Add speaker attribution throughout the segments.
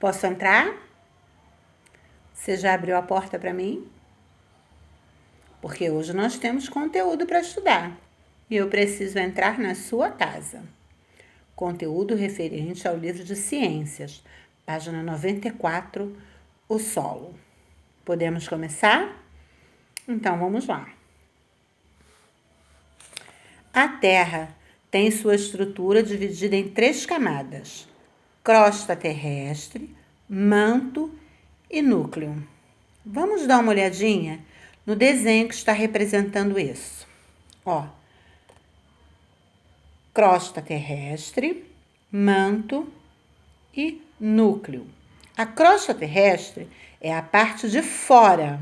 Speaker 1: Posso entrar? Você já abriu a porta para mim? Porque hoje nós temos conteúdo para estudar e eu preciso entrar na sua casa. Conteúdo referente ao livro de ciências, página 94, o solo. Podemos começar? Então vamos lá. A Terra tem sua estrutura dividida em 3 camadas: crosta terrestre, manto e núcleo. Vamos dar uma olhadinha no desenho que está representando isso. Ó, crosta terrestre, manto e núcleo. A crosta terrestre é a parte de fora,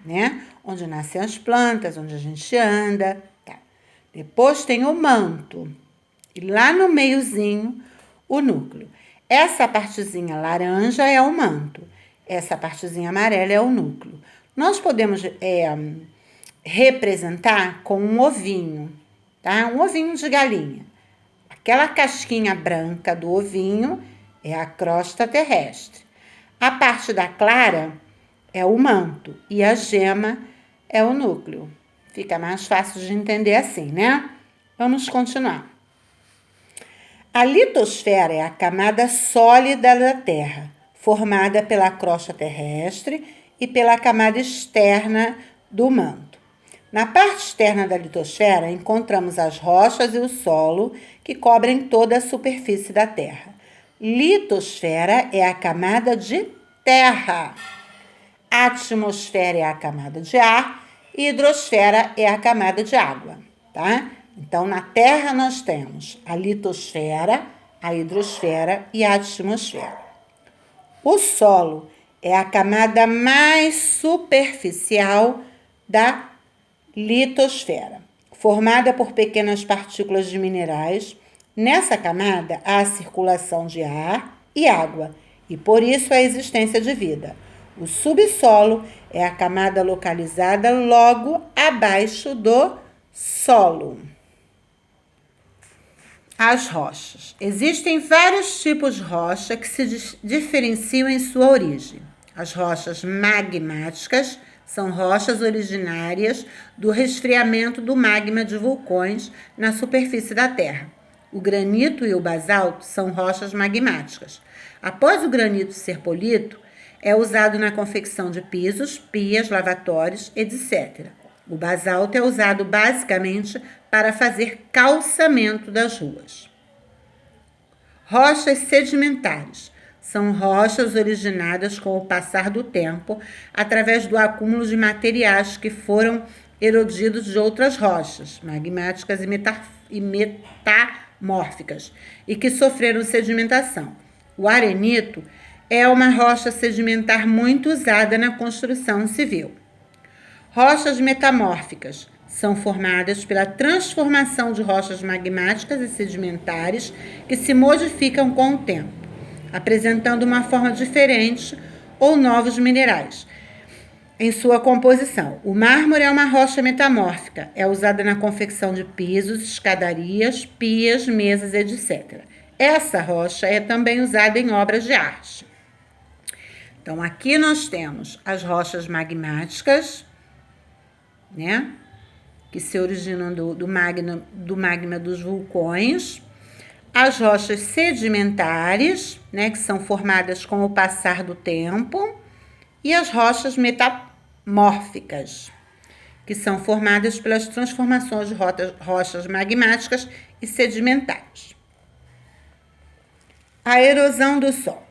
Speaker 1: né? Onde nascem as plantas, onde a gente anda. Tá. Depois tem o manto. E lá no meiozinho, o núcleo. Essa partezinha laranja é o manto. Essa partezinha amarela é o núcleo. Nós podemos representar com um ovinho, tá? Um ovinho de galinha. Aquela casquinha branca do ovinho é a crosta terrestre. A parte da clara é o manto e a gema é o núcleo. Fica mais fácil de entender assim, né? Vamos continuar. A litosfera é a camada sólida da Terra, formada pela crosta terrestre e pela camada externa do manto. Na parte externa da litosfera, encontramos as rochas e o solo que cobrem toda a superfície da Terra. Litosfera é a camada de terra. A atmosfera é a camada de ar e hidrosfera é a camada de água, tá? Então, na Terra nós temos a litosfera, a hidrosfera e a atmosfera. O solo é a camada mais superficial da litosfera, formada por pequenas partículas de minerais. Nessa camada há a circulação de ar e água, e por isso a existência de vida. O subsolo é a camada localizada logo abaixo do solo. As rochas. Existem vários tipos de rocha que se diferenciam em sua origem. As rochas magmáticas são rochas originárias do resfriamento do magma de vulcões na superfície da Terra. O granito e o basalto são rochas magmáticas. Após o granito ser polido, é usado na confecção de pisos, pias, lavatórios, etc. O basalto é usado basicamente para fazer calçamento das ruas. Rochas sedimentares são rochas originadas com o passar do tempo através do acúmulo de materiais que foram erodidos de outras rochas magmáticas e metamórficas e que sofreram sedimentação. O arenito é uma rocha sedimentar muito usada na construção civil. Rochas metamórficas são formadas pela transformação de rochas magmáticas e sedimentares que se modificam com o tempo, apresentando uma forma diferente ou novos minerais em sua composição. O mármore é uma rocha metamórfica, é usada na confecção de pisos, escadarias, pias, mesas, etc. Essa rocha é também usada em obras de arte. Então, aqui nós temos as rochas magmáticas, né? Que se originam do magma dos vulcões. As rochas sedimentares, né? Que são formadas com o passar do tempo. E as rochas metamórficas, que são formadas pelas transformações de rochas magmáticas e sedimentares. A erosão do solo.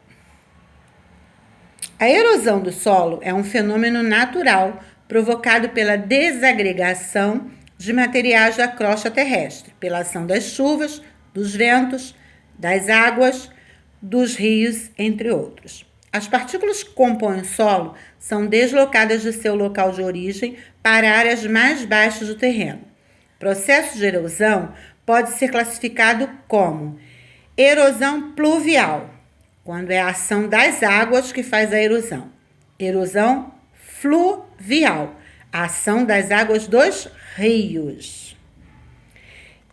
Speaker 1: A erosão do solo é um fenômeno natural provocado pela desagregação de materiais da crosta terrestre, pela ação das chuvas, dos ventos, das águas, dos rios, entre outros. As partículas que compõem o solo são deslocadas de seu local de origem para áreas mais baixas do terreno. O processo de erosão pode ser classificado como erosão pluvial, quando é a ação das águas que faz a erosão. Erosão fluvial, a ação das águas dos rios.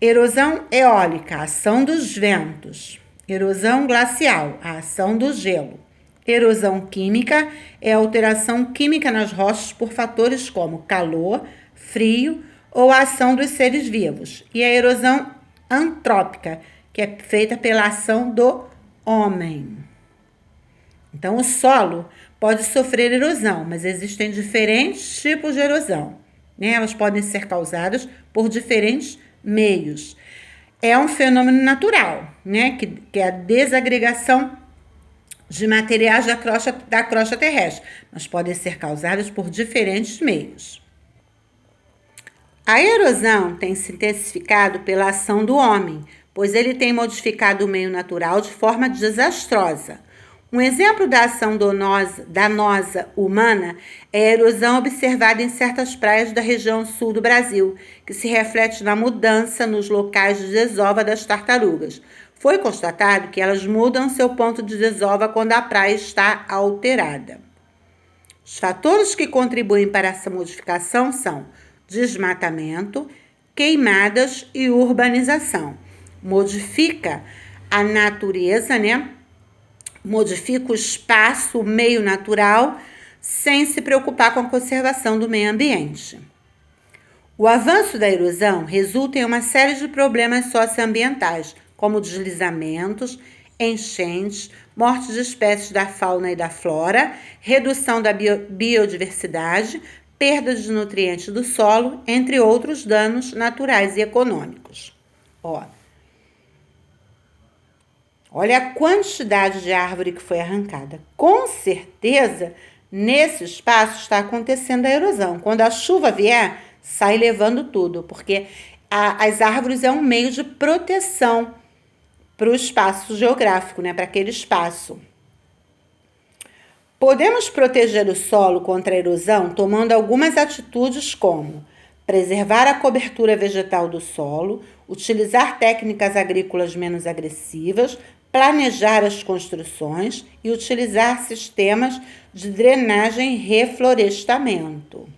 Speaker 1: Erosão eólica, a ação dos ventos. Erosão glacial, a ação do gelo. Erosão química é a alteração química nas rochas por fatores como calor, frio ou a ação dos seres vivos. E a erosão antrópica, que é feita pela ação do homem. Então, o solo pode sofrer erosão, mas existem diferentes tipos de erosão, né? Elas podem ser causadas por diferentes meios. É um fenômeno natural, né? Que é a desagregação de materiais da crosta terrestre, mas podem ser causadas por diferentes meios. A erosão tem se intensificado pela ação do homem, pois ele tem modificado o meio natural de forma desastrosa. Um exemplo da ação danosa humana é a erosão observada em certas praias da região sul do Brasil, que se reflete na mudança nos locais de desova das tartarugas. Foi constatado que elas mudam seu ponto de desova quando a praia está alterada. Os fatores que contribuem para essa modificação são desmatamento, queimadas e urbanização. Modifica a natureza, né? Modifica o espaço, o meio natural, sem se preocupar com a conservação do meio ambiente. O avanço da erosão resulta em uma série de problemas socioambientais, como deslizamentos, enchentes, morte de espécies da fauna e da flora, redução da biodiversidade, perda de nutrientes do solo, entre outros danos naturais e econômicos. Olha a quantidade de árvore que foi arrancada. Com certeza, nesse espaço está acontecendo a erosão. Quando a chuva vier, sai levando tudo, porque as árvores é um meio de proteção para o espaço geográfico, né? Para aquele espaço. Podemos proteger o solo contra a erosão tomando algumas atitudes como preservar a cobertura vegetal do solo, utilizar técnicas agrícolas menos agressivas, planejar as construções e utilizar sistemas de drenagem e reflorestamento.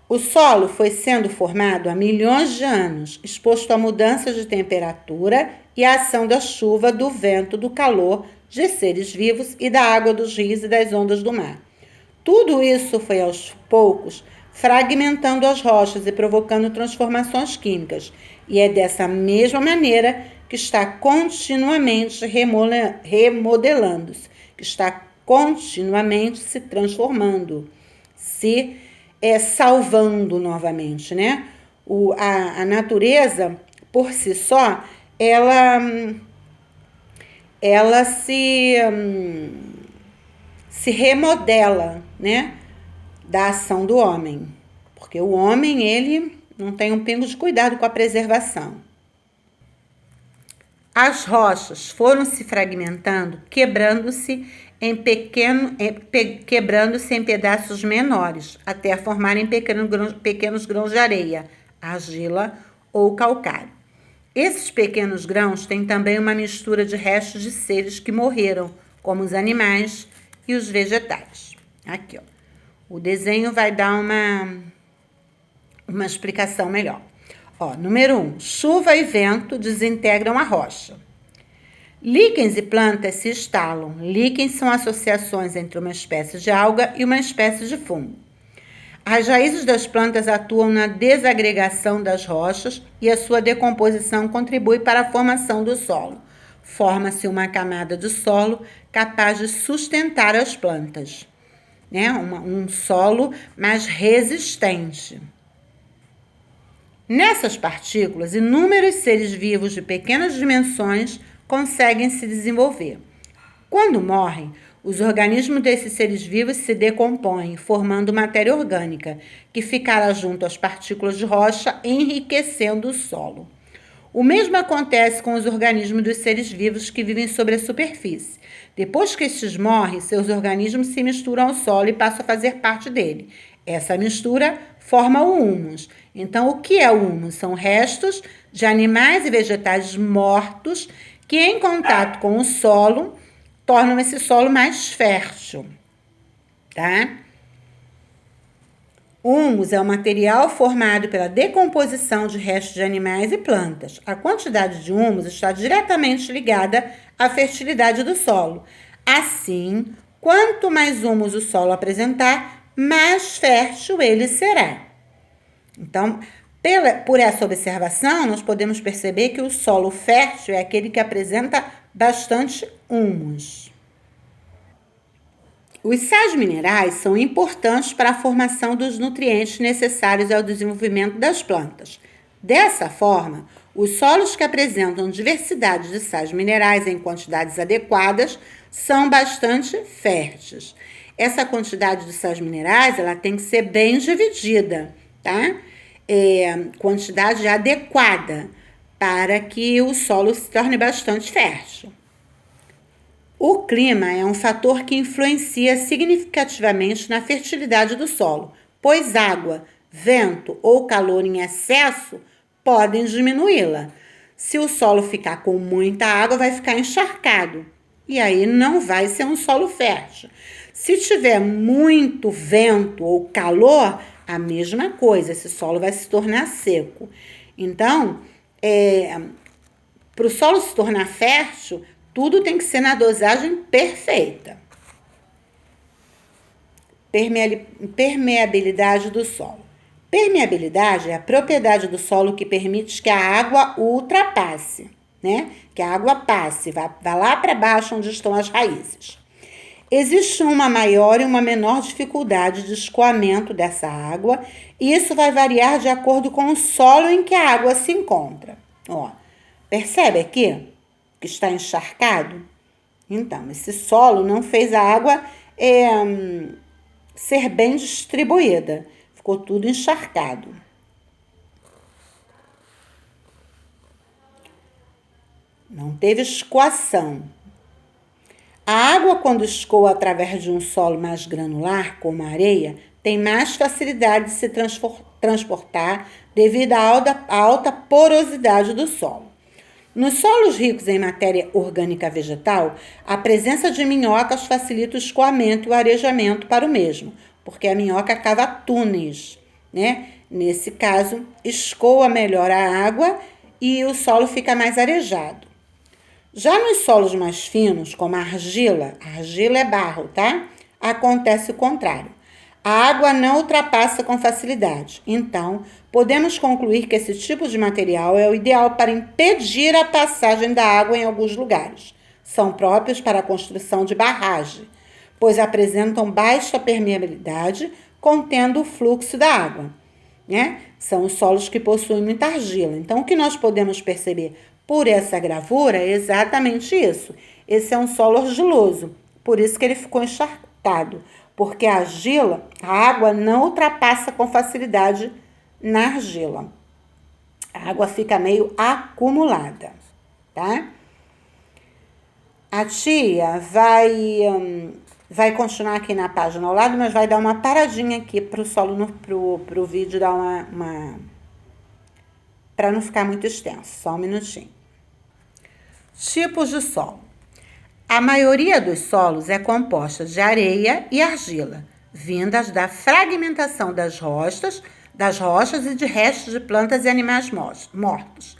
Speaker 1: O solo foi sendo formado há milhões de anos, exposto a mudanças de temperatura e à ação da chuva, do vento, do calor, de seres vivos e da água dos rios e das ondas do mar. Tudo isso foi aos poucos fragmentando as rochas e provocando transformações químicas, e é dessa mesma maneira que está continuamente remodelando-se, que está continuamente se transformando, se salvando novamente, né? A natureza, por si só, ela se remodela, né? Da ação do homem, porque o homem, ele não tem um pingo de cuidado com a preservação. As rochas foram se fragmentando, quebrando-se em pedaços menores, até formarem pequenos grãos de areia, argila ou calcário. Esses pequenos grãos têm também uma mistura de restos de seres que morreram, como os animais e os vegetais. Aqui, ó. O desenho vai dar uma explicação melhor. Número 1. Chuva e vento desintegram a rocha. Líquens e plantas se instalam. Líquens são associações entre uma espécie de alga e uma espécie de fungo. As raízes das plantas atuam na desagregação das rochas e a sua decomposição contribui para a formação do solo. Forma-se uma camada de solo capaz de sustentar as plantas, né? Um solo mais resistente. Nessas partículas, inúmeros seres vivos de pequenas dimensões conseguem se desenvolver. Quando morrem, os organismos desses seres vivos se decompõem, formando matéria orgânica, que ficará junto às partículas de rocha, enriquecendo o solo. O mesmo acontece com os organismos dos seres vivos que vivem sobre a superfície. Depois que estes morrem, seus organismos se misturam ao solo e passam a fazer parte dele. Essa mistura forma o humus. Então, o que é o humus? São restos de animais e vegetais mortos que, em contato com o solo, tornam esse solo mais fértil, tá? O humus é um material formado pela decomposição de restos de animais e plantas. A quantidade de humus está diretamente ligada à fertilidade do solo. Assim, quanto mais humus o solo apresentar, mais fértil ele será. Então, por essa observação, nós podemos perceber que o solo fértil é aquele que apresenta bastante humus. Os sais minerais são importantes para a formação dos nutrientes necessários ao desenvolvimento das plantas. Dessa forma, os solos que apresentam diversidade de sais minerais em quantidades adequadas são bastante férteis. Essa quantidade de sais minerais ela tem que ser bem dividida, tá? Quantidade adequada para que o solo se torne bastante fértil. O clima é um fator que influencia significativamente na fertilidade do solo, pois água, vento ou calor em excesso podem diminuí-la. Se o solo ficar com muita água, vai ficar encharcado e aí não vai ser um solo fértil. Se tiver muito vento ou calor, a mesma coisa, esse solo vai se tornar seco. Então, para o solo se tornar fértil, tudo tem que ser na dosagem perfeita. Permeabilidade do solo. Permeabilidade é a propriedade do solo que permite que a água o ultrapasse, né? Que a água passe, vá lá para baixo onde estão as raízes. Existe uma maior e uma menor dificuldade de escoamento dessa água, e isso vai variar de acordo com o solo em que a água se encontra. Ó, percebe aqui que está encharcado? Então, esse solo não fez a água ser bem distribuída, ficou tudo encharcado. Não teve escoação. A água, quando escoa através de um solo mais granular, como a areia, tem mais facilidade de se transportar devido à alta porosidade do solo. Nos solos ricos em matéria orgânica vegetal, a presença de minhocas facilita o escoamento e o arejamento para o mesmo, porque a minhoca cava túneis, né? Nesse caso, escoa melhor a água e o solo fica mais arejado. Já nos solos mais finos, como a argila é barro, tá? Acontece o contrário. A água não ultrapassa com facilidade. Então, podemos concluir que esse tipo de material é o ideal para impedir a passagem da água em alguns lugares. São próprios para a construção de barragem, pois apresentam baixa permeabilidade, contendo o fluxo da água, né? São os solos que possuem muita argila. Então, o que nós podemos perceber por essa gravura é exatamente isso. Esse é um solo argiloso, por isso que ele ficou encharcado, porque a argila, a água não ultrapassa com facilidade na argila. A água fica meio acumulada, tá? A tia vai continuar aqui na página ao lado, mas vai dar uma paradinha aqui para o solo, pro vídeo dar para não ficar muito extenso, só um minutinho. Tipos de solo. A maioria dos solos é composta de areia e argila, vindas da fragmentação das rochas e de restos de plantas e animais mortos.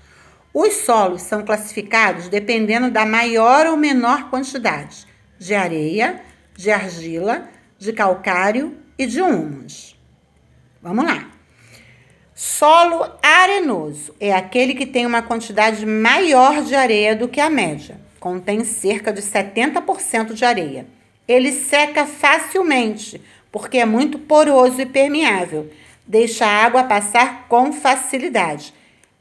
Speaker 1: Os solos são classificados dependendo da maior ou menor quantidade de areia, de argila, de calcário e de humus. Vamos lá. Solo arenoso é aquele que tem uma quantidade maior de areia do que a média. Contém cerca de 70% de areia. Ele seca facilmente, porque é muito poroso e permeável. Deixa a água passar com facilidade.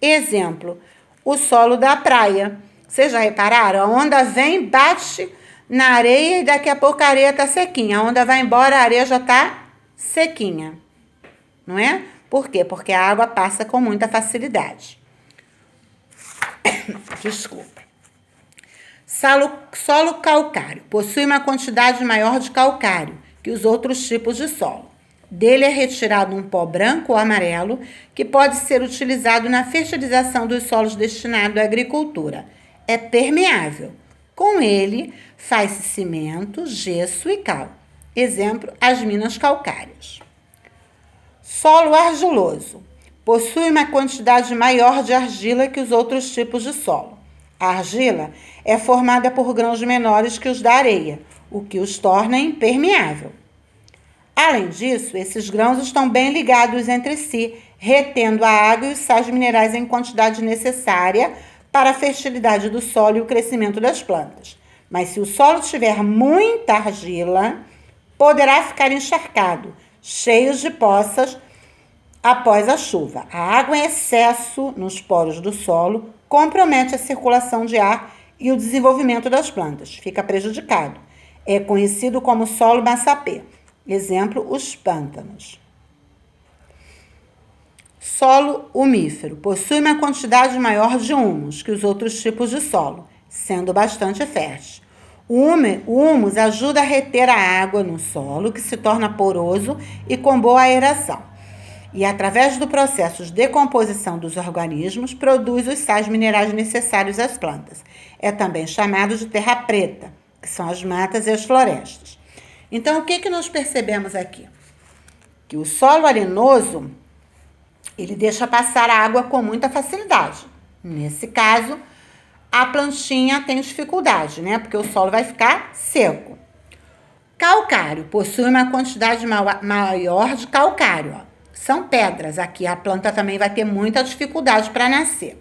Speaker 1: Exemplo, o solo da praia. Vocês já repararam? A onda vem, bate na areia e daqui a pouco a areia está sequinha. A onda vai embora, a areia já está sequinha. Não é? Por quê? Porque a água passa com muita facilidade. Desculpa. Solo calcário. Possui uma quantidade maior de calcário que os outros tipos de solo. Dele é retirado um pó branco ou amarelo que pode ser utilizado na fertilização dos solos destinados à agricultura. É permeável. Com ele, faz-se cimento, gesso e cal. Exemplo, as minas calcárias. Solo argiloso. Possui uma quantidade maior de argila que os outros tipos de solo. A argila é formada por grãos menores que os da areia, o que os torna impermeável. Além disso, esses grãos estão bem ligados entre si, retendo a água e os sais minerais em quantidade necessária para a fertilidade do solo e o crescimento das plantas. Mas se o solo tiver muita argila, poderá ficar encharcado, cheio de poças após a chuva. A água em excesso nos poros do solo compromete a circulação de ar e o desenvolvimento das plantas. Fica prejudicado. É conhecido como solo massapê. Exemplo, os pântanos. Solo umífero. Possui uma quantidade maior de humus que os outros tipos de solo, sendo bastante fértil. O humus ajuda a reter a água no solo, que se torna poroso e com boa aeração. E, através do processo de decomposição dos organismos, produz os sais minerais necessários às plantas. É também chamado de terra preta, que são as matas e as florestas. Então, o que nós percebemos aqui? Que o solo arenoso, ele deixa passar a água com muita facilidade. Nesse caso, a plantinha tem dificuldade, né? Porque o solo vai ficar seco. Calcário possui uma quantidade maior de calcário, ó. São pedras. Aqui a planta também vai ter muita dificuldade para nascer.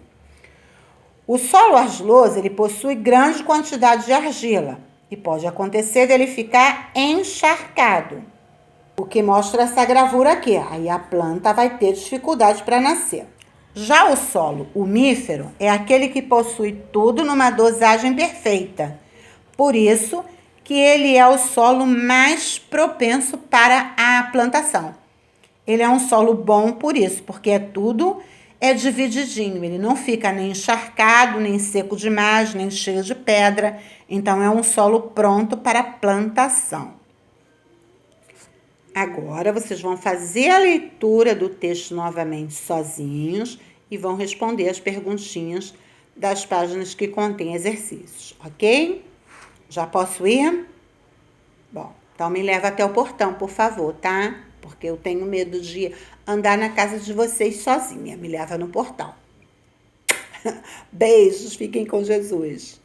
Speaker 1: O solo argiloso, ele possui grande quantidade de argila e pode acontecer dele ficar encharcado, o que mostra essa gravura aqui. Aí a planta vai ter dificuldade para nascer. Já o solo umífero é aquele que possui tudo numa dosagem perfeita. Por isso que ele é o solo mais propenso para a plantação. Ele é um solo bom por isso, porque tudo é divididinho. Ele não fica nem encharcado, nem seco demais, nem cheio de pedra. Então, é um solo pronto para plantação. Agora, vocês vão fazer a leitura do texto novamente sozinhos e vão responder as perguntinhas das páginas que contêm exercícios, ok? Já posso ir? Bom, então me leva até o portão, por favor, tá? Porque eu tenho medo de andar na casa de vocês sozinha. Me leva no portão. Beijos, fiquem com Jesus.